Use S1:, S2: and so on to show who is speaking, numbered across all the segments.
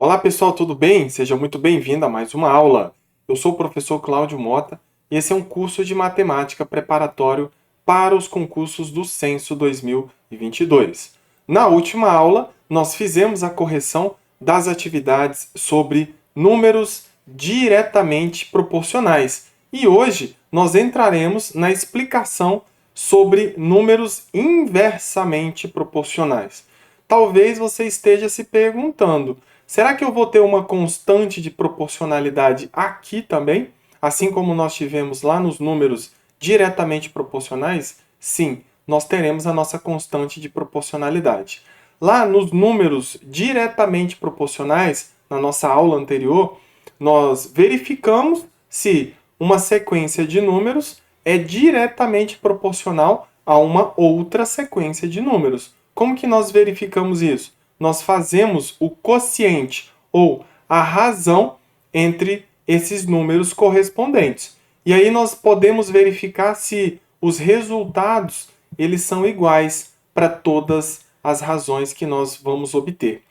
S1: Olá pessoal, tudo bem? Seja muito bem-vindo a mais uma aula. Eu sou o professor Cláudio Mota e esse é um curso de matemática preparatório para os concursos do Censo 2022. Na última aula, nós fizemos a correção das atividades sobre números diretamente proporcionais e hoje nós entraremos na explicação sobre números inversamente proporcionais. Talvez você esteja se perguntando: será que eu vou ter uma constante de proporcionalidade aqui também? Assim como nós tivemos lá nos números diretamente proporcionais? Sim, nós teremos a nossa constante de proporcionalidade. Lá nos números diretamente proporcionais, na nossa aula anterior, nós verificamos se uma sequência de números é diretamente proporcional a uma outra sequência de números. Como que nós verificamos isso? Nós fazemos o quociente ou a razão entre esses números correspondentes. E aí nós podemos verificar se os resultados eles são iguais para todas as razões que nós vamos obter.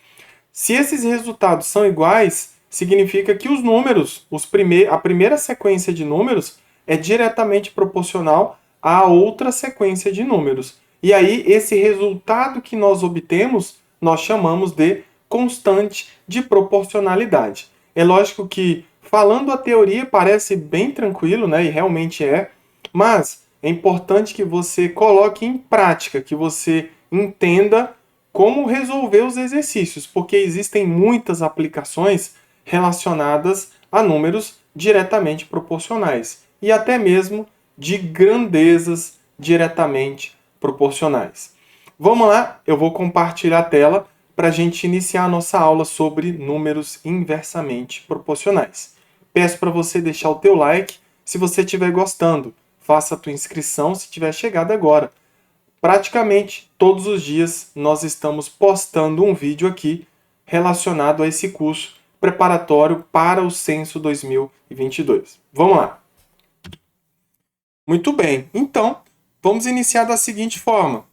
S1: Se esses resultados são iguais, significa que os números, a primeira sequência de números é diretamente proporcional à outra sequência de números. E aí, esse resultado que nós obtemos, nós chamamos de constante de proporcionalidade. É lógico que, falando a teoria, parece bem tranquilo, né? E realmente é, mas é importante que você coloque em prática, que você entenda como resolver os exercícios, porque existem muitas aplicações relacionadas a números diretamente proporcionais e até mesmo de grandezas diretamente proporcionais. Vamos lá, eu vou compartilhar a tela para a gente iniciar a nossa aula sobre números inversamente proporcionais. Peço para você deixar o teu like se você estiver gostando. Faça a tua inscrição se tiver chegado agora. Praticamente todos os dias nós estamos postando um vídeo aqui relacionado a esse curso preparatório para o Censo 2022. Vamos lá. Muito bem, então vamos iniciar da seguinte forma.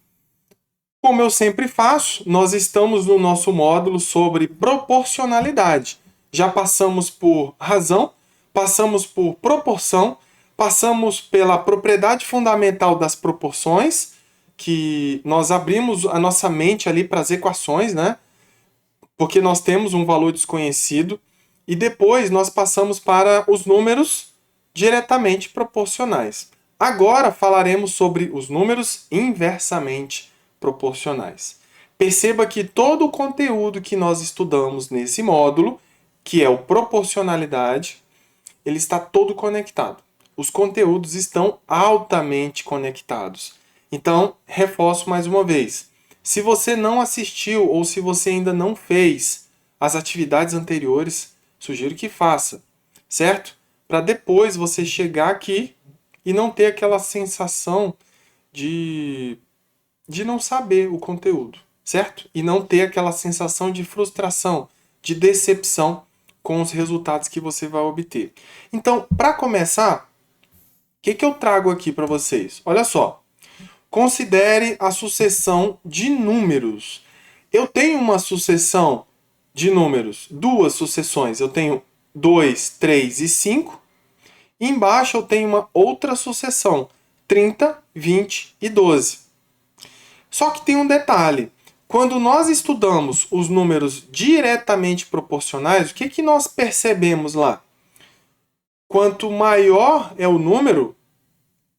S1: Como eu sempre faço, nós estamos no nosso módulo sobre proporcionalidade. Já passamos por razão, passamos por proporção, passamos pela propriedade fundamental das proporções, que nós abrimos a nossa mente ali para as equações, né? Porque nós temos um valor desconhecido. E depois nós passamos para os números diretamente proporcionais. Agora falaremos sobre os números inversamente proporcionais. Perceba que todo o conteúdo que nós estudamos nesse módulo, que é o proporcionalidade, ele está todo conectado. Os conteúdos estão altamente conectados. Então, reforço mais uma vez. Se você não assistiu ou se você ainda não fez as atividades anteriores, sugiro que faça, certo? Para depois você chegar aqui e não ter aquela sensação de não saber o conteúdo, certo? E não ter aquela sensação de frustração, de decepção com os resultados que você vai obter. Então, para começar, o que eu trago aqui para vocês? Olha só. Considere a sucessão de números. Eu tenho uma sucessão de números, duas sucessões. Eu tenho 2, 3 e 5. Embaixo eu tenho uma outra sucessão, 30, 20 e 12. Só que tem um detalhe. Quando nós estudamos os números diretamente proporcionais, o que nós percebemos lá? Quanto maior é o número,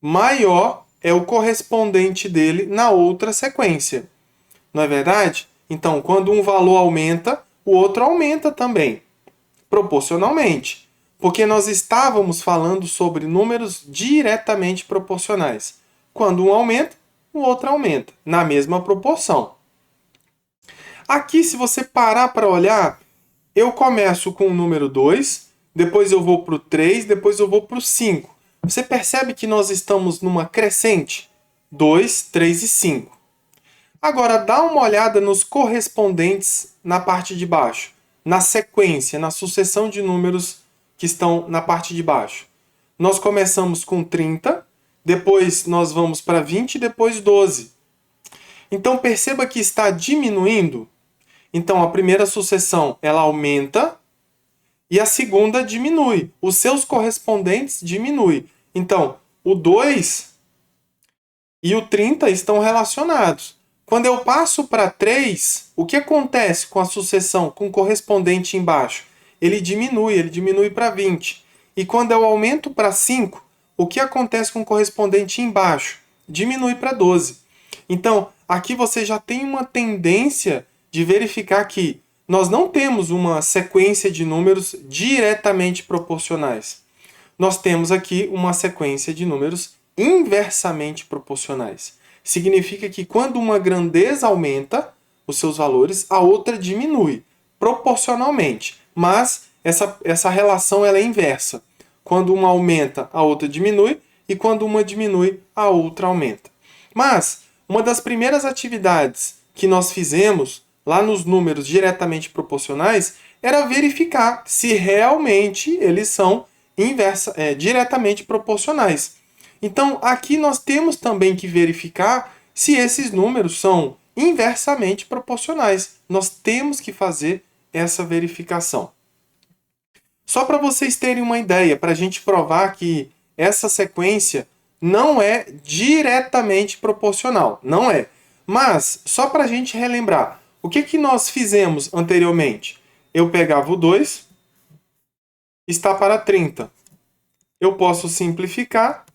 S1: maior é o correspondente dele na outra sequência. Não é verdade? Então, quando um valor aumenta, o outro aumenta também, proporcionalmente. Porque nós estávamos falando sobre números diretamente proporcionais. Quando um aumenta, o outro aumenta, na mesma proporção. Aqui, se você parar para olhar, eu começo com o número 2, depois eu vou para o 3, depois eu vou para o 5. Você percebe que nós estamos numa crescente? 2, 3 e 5. Agora, dá uma olhada nos correspondentes na parte de baixo, na sequência, na sucessão de números que estão na parte de baixo. Nós começamos com 30, depois nós vamos para 20 e depois 12. Então, perceba que está diminuindo. Então, a primeira sucessão, ela aumenta e a segunda diminui. Os seus correspondentes diminuem. Então, o 2 e o 30 estão relacionados. Quando eu passo para 3, o que acontece com a sucessão, com o correspondente embaixo? Ele diminui para 20. E quando eu aumento para 5, o que acontece com o correspondente embaixo? Diminui para 12. Então, aqui você já tem uma tendência de verificar que nós não temos uma sequência de números diretamente proporcionais. Nós temos aqui uma sequência de números inversamente proporcionais. Significa que quando uma grandeza aumenta os seus valores, a outra diminui proporcionalmente. Mas essa relação ela é inversa. Quando uma aumenta, a outra diminui, e quando uma diminui, a outra aumenta. Mas uma das primeiras atividades que nós fizemos lá nos números diretamente proporcionais era verificar se realmente eles são diretamente proporcionais. Então, aqui nós temos também que verificar se esses números são inversamente proporcionais. Nós temos que fazer essa verificação. Só para vocês terem uma ideia, para a gente provar que essa sequência não é diretamente proporcional. Não é. Mas, só para a gente relembrar, o que nós fizemos anteriormente? Eu pegava o 2, está para 30. Eu posso simplificar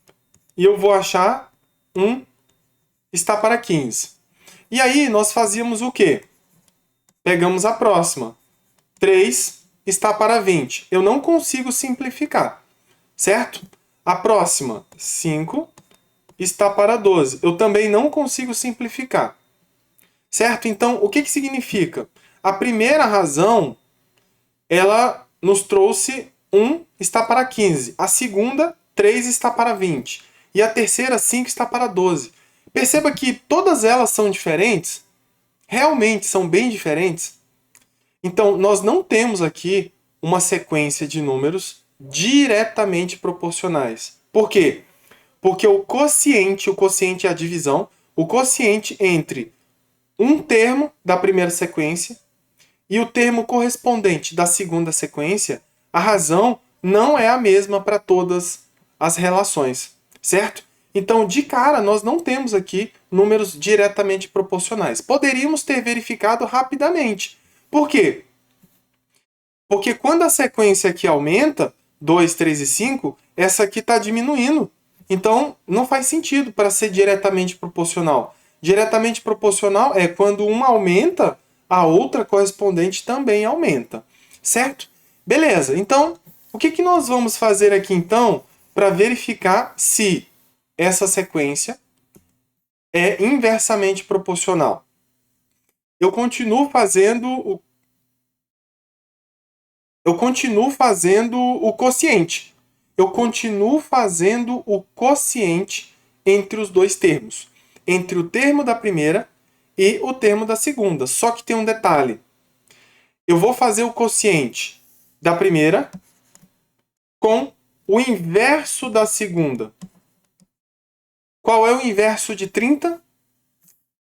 S1: e eu vou achar 1 está para 15. E aí nós fazíamos o quê? Pegamos a próxima. 3 está para 20. Eu não consigo simplificar, certo? A próxima, 5 está para 12. Eu também não consigo simplificar, certo? Então, o que significa? A primeira razão, ela nos trouxe 1 está para 15. A segunda, 3 está para 20. E a terceira, 5 está para 12. Perceba que todas elas são diferentes. Realmente são bem diferentes. Então, nós não temos aqui uma sequência de números diretamente proporcionais. Por quê? Porque o quociente é a divisão, o quociente entre um termo da primeira sequência e o termo correspondente da segunda sequência, a razão não é a mesma para todas as relações, certo? Então, de cara, nós não temos aqui números diretamente proporcionais. Poderíamos ter verificado rapidamente. Por quê? Porque quando a sequência aqui aumenta, 2, 3 e 5, essa aqui está diminuindo. Então, não faz sentido para ser diretamente proporcional. Diretamente proporcional é quando uma aumenta, a outra correspondente também aumenta. Certo? Beleza. Então, o que nós vamos fazer aqui, então, para verificar se essa sequência é inversamente proporcional? Eu continuo fazendo o quociente. Eu continuo fazendo o quociente entre os dois termos. Entre o termo da primeira e o termo da segunda. Só que tem um detalhe. Eu vou fazer o quociente da primeira com o inverso da segunda. Qual é o inverso de 30?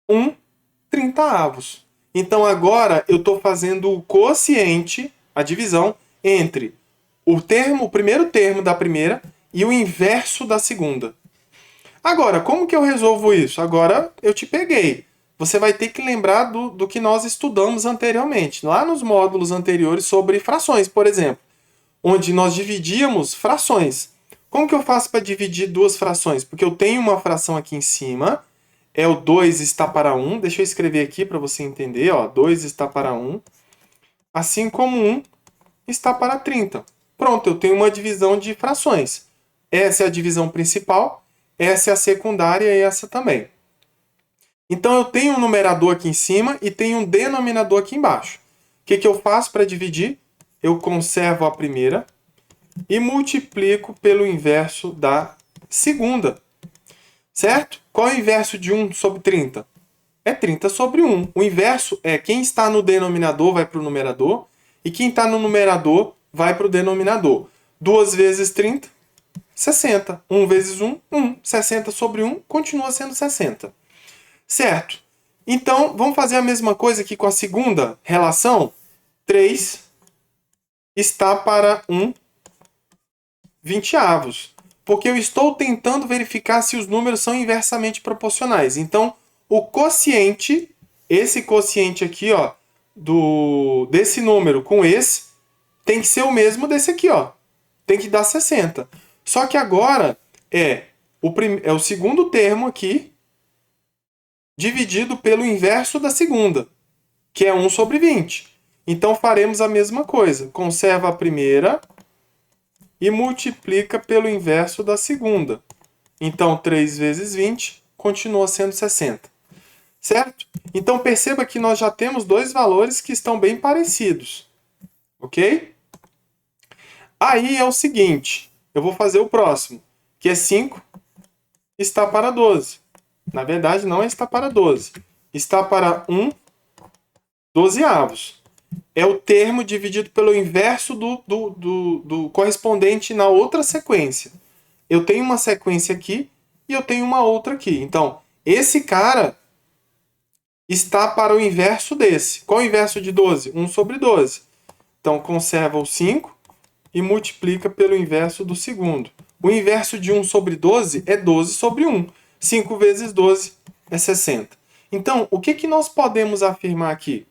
S1: 1/30. Então agora eu estou fazendo o quociente, a divisão, entre o primeiro termo da primeira e o inverso da segunda. Agora, como que eu resolvo isso? Agora eu te peguei. Você vai ter que lembrar do que nós estudamos anteriormente, lá nos módulos anteriores sobre frações, por exemplo, onde nós dividíamos frações. Como que eu faço para dividir duas frações? Porque eu tenho uma fração aqui em cima, é o 2 está para 1. Deixa eu escrever aqui para você entender. Ó, 2 está para 1. Assim como 1 está para 30. Pronto, eu tenho uma divisão de frações. Essa é a divisão principal, essa é a secundária e essa também. Então eu tenho um numerador aqui em cima e tenho um denominador aqui embaixo. O que eu faço para dividir? Eu conservo a primeira e multiplico pelo inverso da segunda. Certo? Qual é o inverso de 1 sobre 30? É 30 sobre 1. O inverso é quem está no denominador vai para o numerador e quem está no numerador vai para o denominador. 2 vezes 30, 60. 1 vezes 1, 1. 60 sobre 1 continua sendo 60. Certo? Então, vamos fazer a mesma coisa aqui com a segunda relação. 3 está para 1 vinteavos. Porque eu estou tentando verificar se os números são inversamente proporcionais. Então, o quociente, esse quociente aqui, ó, desse número com esse, tem que ser o mesmo desse aqui, ó. Tem que dar 60. Só que agora é o segundo termo aqui dividido pelo inverso da segunda, que é 1 sobre 20. Então faremos a mesma coisa. Conserva a primeira e multiplica pelo inverso da segunda. Então 3 vezes 20 continua sendo 60. Certo? Então perceba que nós já temos dois valores que estão bem parecidos. Ok? Aí é o seguinte, eu vou fazer o próximo, que é 5 está para 12. Na verdade, não está para 12. Está para 1 dozeavos. É o termo dividido pelo inverso do correspondente na outra sequência. Eu tenho uma sequência aqui e eu tenho uma outra aqui. Então, esse cara está para o inverso desse. Qual é o inverso de 12? 1 sobre 12. Então, conserva o 5 e multiplica pelo inverso do segundo. O inverso de 1 sobre 12 é 12 sobre 1. 5 vezes 12 é 60. Então, o que nós podemos afirmar aqui?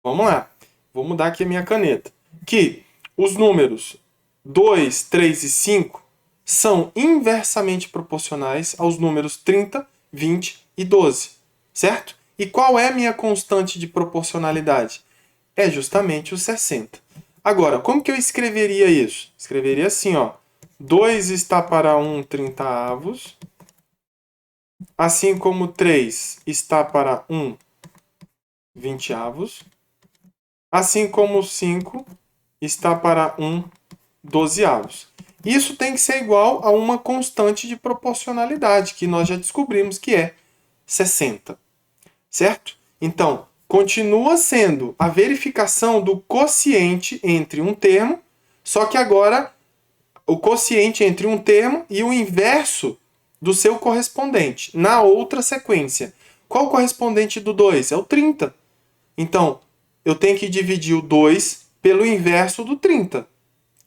S1: Vamos lá. Vou mudar aqui a minha caneta. Que os números 2, 3 e 5 são inversamente proporcionais aos números 30, 20 e 12. Certo? E qual é a minha constante de proporcionalidade? É justamente o 60. Agora, como que eu escreveria isso? Escreveria assim, ó. 2 está para 1 trintaavos, assim como 3 está para 1 vinteavos, assim como 5 está para 1 dozeavos. Isso tem que ser igual a uma constante de proporcionalidade, que nós já descobrimos que é 60. Certo? Então, continua sendo a verificação do quociente entre um termo, só que agora o quociente entre um termo e o inverso do seu correspondente, na outra sequência. Qual o correspondente do 2? É o 30. Então, eu tenho que dividir o 2 pelo inverso do 30.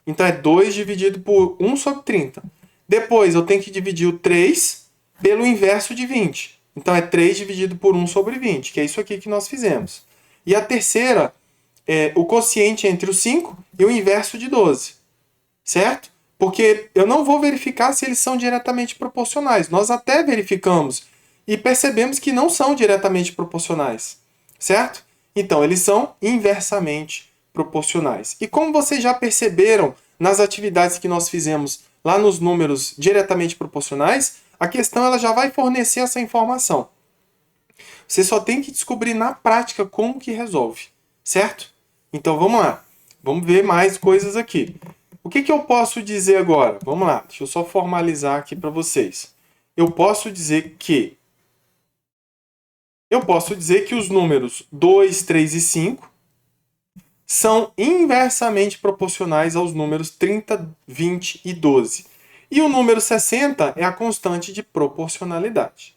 S1: Então, é 2 dividido por 1 sobre 30. Depois, eu tenho que dividir o 3 pelo inverso de 20. Então, é 3 dividido por 1 sobre 20, que é isso aqui que nós fizemos. E a terceira é o quociente entre o 5 e o inverso de 12. Certo? Porque eu não vou verificar se eles são diretamente proporcionais. Nós até verificamos e percebemos que não são diretamente proporcionais. Certo? Então, eles são inversamente proporcionais. E como vocês já perceberam nas atividades que nós fizemos lá nos números diretamente proporcionais, a questão ela já vai fornecer essa informação. Você só tem que descobrir na prática como que resolve, certo? Então vamos lá. Vamos ver mais coisas aqui. O que eu posso dizer agora? Vamos lá, deixa eu só formalizar aqui para vocês. Eu posso dizer que os números 2, 3 e 5 são inversamente proporcionais aos números 30, 20 e 12. E o número 60 é a constante de proporcionalidade.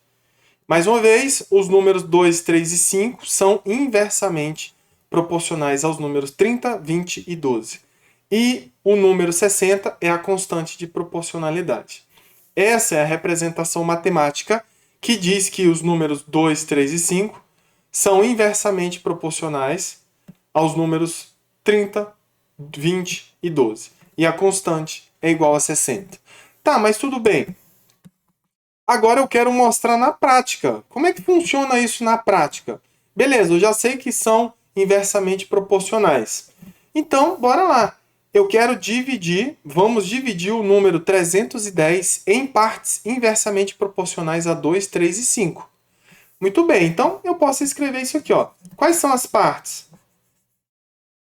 S1: Mais uma vez, os números 2, 3 e 5 são inversamente proporcionais aos números 30, 20 e 12. E o número 60 é a constante de proporcionalidade. Essa é a representação matemática que diz que os números 2, 3 e 5 são inversamente proporcionais aos números 30, 20 e 12. E a constante é igual a 60. Tá, mas tudo bem. Agora eu quero mostrar na prática. Como é que funciona isso na prática? Beleza, eu já sei que são inversamente proporcionais. Então, bora lá. Eu quero vamos dividir o número 310 em partes inversamente proporcionais a 2, 3 e 5. Muito bem, então eu posso escrever isso aqui, ó. Quais são as partes?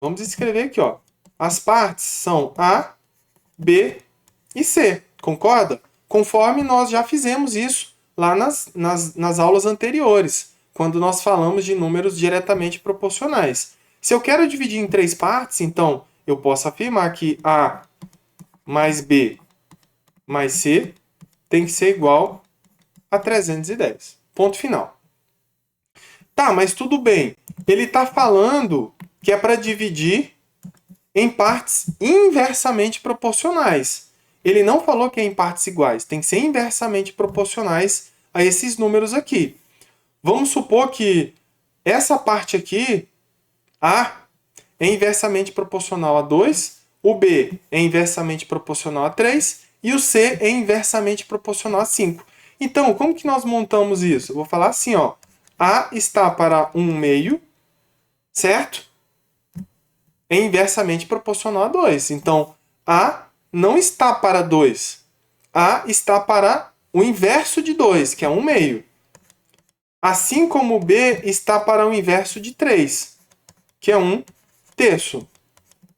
S1: Vamos escrever aqui, ó. As partes são A, B e C. Concorda? Conforme nós já fizemos isso lá nas aulas anteriores, quando nós falamos de números diretamente proporcionais. Se eu quero dividir em 3 partes, então eu posso afirmar que A mais B mais C tem que ser igual a 310. Ponto final. Tá, mas tudo bem. Ele está falando que é para dividir em partes inversamente proporcionais. Ele não falou que é em partes iguais. Tem que ser inversamente proporcionais a esses números aqui. Vamos supor que essa parte aqui, A, é inversamente proporcional a 2, o B é inversamente proporcional a 3 e o C é inversamente proporcional a 5. Então, como que nós montamos isso? Eu vou falar assim, ó. A está para 1/2, certo? É inversamente proporcional a 2. Então, A não está para 2. A está para o inverso de 2, que é 1/2. Assim como o B está para o inverso de 3, que é 1/3.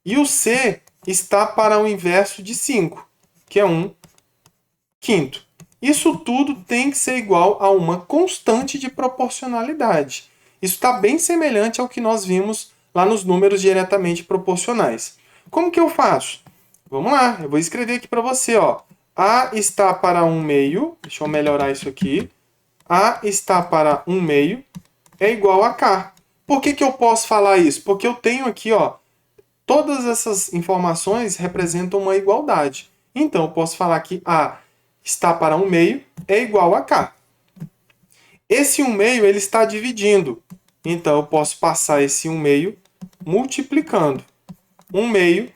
S1: E o C está para o inverso de 5, que é 1/5. Isso tudo tem que ser igual a uma constante de proporcionalidade. Isso está bem semelhante ao que nós vimos lá nos números diretamente proporcionais. Como que eu faço? Vamos lá, eu vou escrever aqui para você, ó. A está para 1/2, deixa eu melhorar isso aqui. A está para 1/2 é igual a K. Por que eu posso falar isso? Porque eu tenho aqui, ó, todas essas informações representam uma igualdade. Então, eu posso falar que A está para 1/2 é igual a K. Esse 1/2 ele está dividindo. Então, eu posso passar esse 1/2 multiplicando. 1/2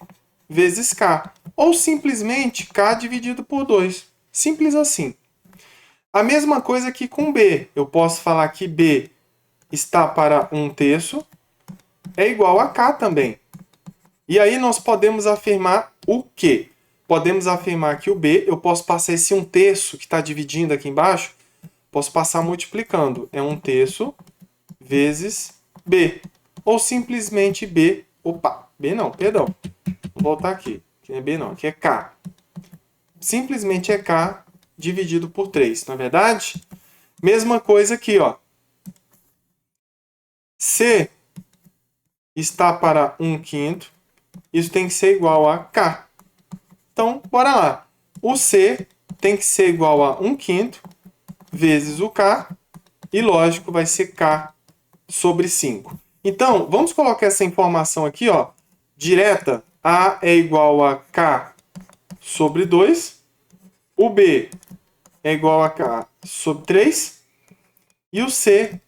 S1: vezes K. Ou simplesmente K dividido por 2. Simples assim. A mesma coisa aqui com B. Eu posso falar que B está para 1/3 é igual a K também. E aí nós podemos afirmar o quê? Podemos afirmar que o B, eu posso passar esse 1/3 que está dividindo aqui embaixo, posso passar multiplicando. É 1/3 vezes B. Ou simplesmente B. Opa, B não, perdão. Vou voltar aqui. Aqui não é B não, aqui é K. Simplesmente é K dividido por 3, não é verdade? Mesma coisa aqui, ó. C está para 1/5. Isso tem que ser igual a K. Então, bora lá. O C tem que ser igual a 1/5 vezes o K. E, lógico, vai ser K sobre 5. Então, vamos colocar essa informação aqui, ó, direta. A é igual a K sobre 2. O B é igual a K sobre 3. E o C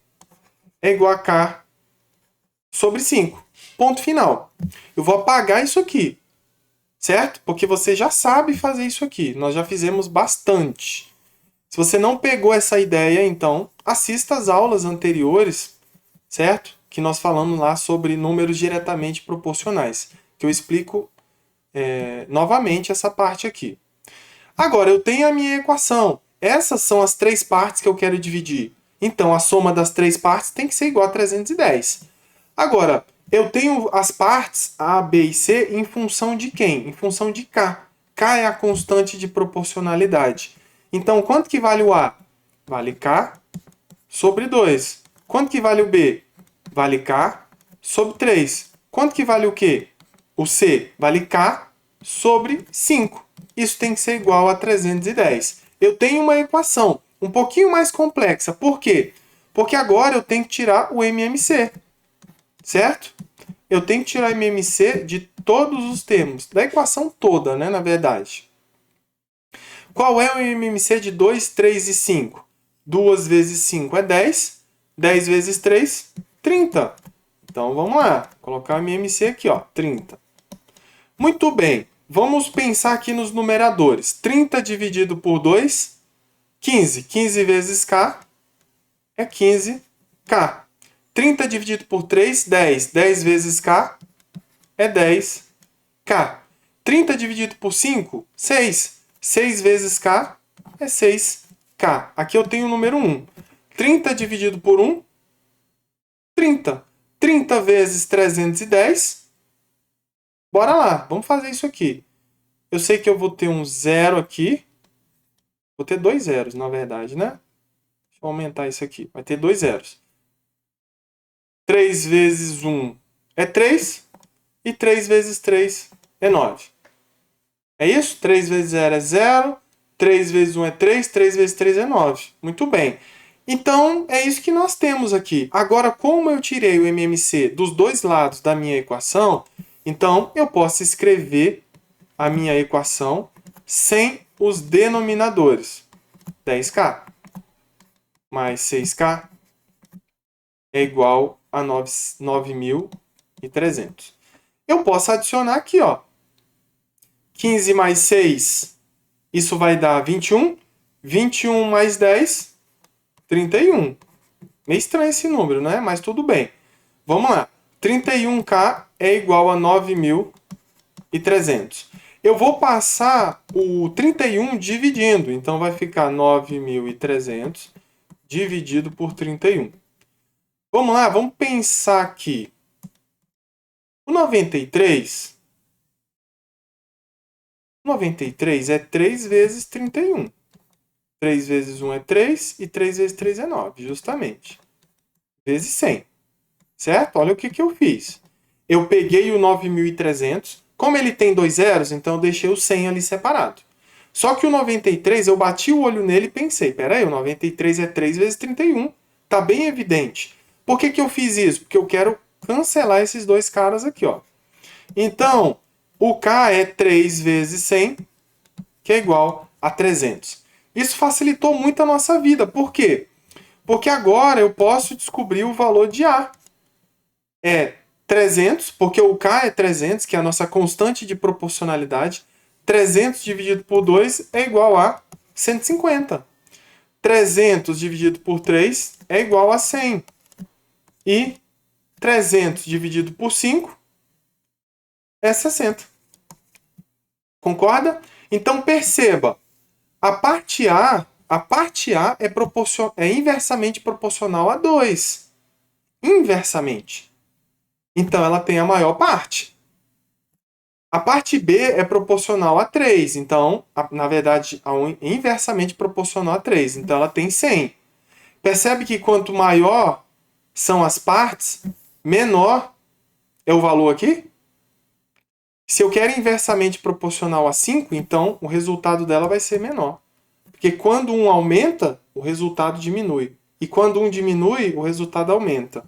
S1: é igual a K sobre 5. Ponto final. Eu vou apagar isso aqui, certo? Porque você já sabe fazer isso aqui. Nós já fizemos bastante. Se você não pegou essa ideia, então assista às aulas anteriores, certo? Que nós falamos lá sobre números diretamente proporcionais. Que eu explico novamente essa parte aqui. Agora, eu tenho a minha equação. Essas são as 3 partes que eu quero dividir. Então, a soma das 3 partes tem que ser igual a 310. Agora, eu tenho as partes A, B e C em função de quem? Em função de K. K é a constante de proporcionalidade. Então, quanto que vale o A? Vale K sobre 2. Quanto que vale o B? Vale K sobre 3. Quanto que vale o Q? O C vale K sobre 5. Isso tem que ser igual a 310. Eu tenho uma equação um pouquinho mais complexa. Por quê? Porque agora eu tenho que tirar o MMC. Certo? Eu tenho que tirar o MMC de todos os termos. Da equação toda, né, na verdade. Qual é o MMC de 2, 3 e 5? 2 vezes 5 é 10. 10 vezes 3, 30. Então, vamos lá. Vou colocar o MMC aqui, ó, 30. Muito bem. Vamos pensar aqui nos numeradores. 30 dividido por 2, 15. 15 vezes K é 15K. 30 dividido por 3, 10. 10 vezes K é 10K. 30 dividido por 5, 6. 6 vezes K é 6K. Aqui eu tenho o número 1. 30 dividido por 1, 30. 30 vezes 310. Bora lá, vamos fazer isso aqui. Eu sei que eu vou ter um zero aqui. Vou ter 2 zeros, na verdade, né? Deixa eu aumentar isso aqui. Vai ter 2 zeros. 3 vezes 1 é 3. E 3 vezes 3 é 9. É isso? 3 vezes 0 é 0. 3 vezes 1 é 3. 3 vezes 3 é 9. Muito bem. Então, é isso que nós temos aqui. Agora, como eu tirei o MMC dos dois lados da minha equação, então eu posso escrever a minha equação sem os denominadores. 10K mais 6K é igual a 9.300. Eu posso adicionar aqui, ó. 15 mais 6, isso vai dar 21. 21 mais 10, 31. Meio estranho esse número, né? Mas tudo bem. Vamos lá. 31K é igual a 9.300. Eu vou passar o 31 dividindo. Então, vai ficar 9.300 dividido por 31. Vamos lá, vamos pensar aqui. O 93 é 3 vezes 31. 3 vezes 1 é 3 e 3 vezes 3 é 9, justamente. Vezes 100. Certo? Olha o que eu fiz. Eu peguei o 9.300. Como ele tem dois zeros, então eu deixei o 100 ali separado. Só que o 93, eu bati o olho nele e pensei, peraí, o 93 é 3 vezes 31. Tá bem evidente. Por que eu fiz isso? Porque eu quero cancelar esses dois caras aqui, ó. Então, o K é 3 vezes 100, que é igual a 300. Isso facilitou muito a nossa vida. Por quê? Porque agora eu posso descobrir o valor de A. É 300, porque o K é 300, que é a nossa constante de proporcionalidade. 300 dividido por 2 é igual a 150. 300 dividido por 3 é igual a 100. E 300 dividido por 5 é 60. Concorda? Então perceba, a parte A é inversamente proporcional a 2. Inversamente. Então ela tem a maior parte. A parte B é proporcional a 3. Então, na verdade, é inversamente proporcional a 3. Então ela tem 100. Percebe que quanto maior são as partes, menor é o valor aqui? Se eu quero inversamente proporcional a 5, então o resultado dela vai ser menor. Porque quando um aumenta, o resultado diminui. E quando um diminui, o resultado aumenta.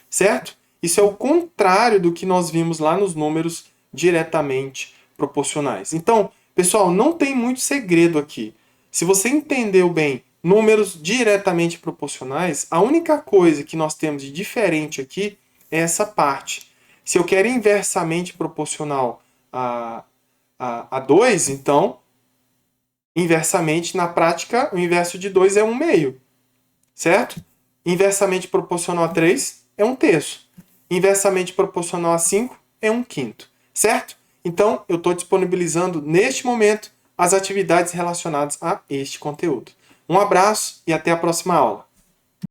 S1: Certo? Isso é o contrário do que nós vimos lá nos números diretamente proporcionais. Então, pessoal, não tem muito segredo aqui. Se você entendeu bem números diretamente proporcionais, a única coisa que nós temos de diferente aqui é essa parte. Se eu quero inversamente proporcional a 2, então, inversamente, na prática, o inverso de 2 é 1/2. Certo? Inversamente proporcional a 3 é 1/3. Inversamente proporcional a 5 é 1/5. Certo? Então, eu estou disponibilizando, neste momento, as atividades relacionadas a este conteúdo. Um abraço e até a próxima aula.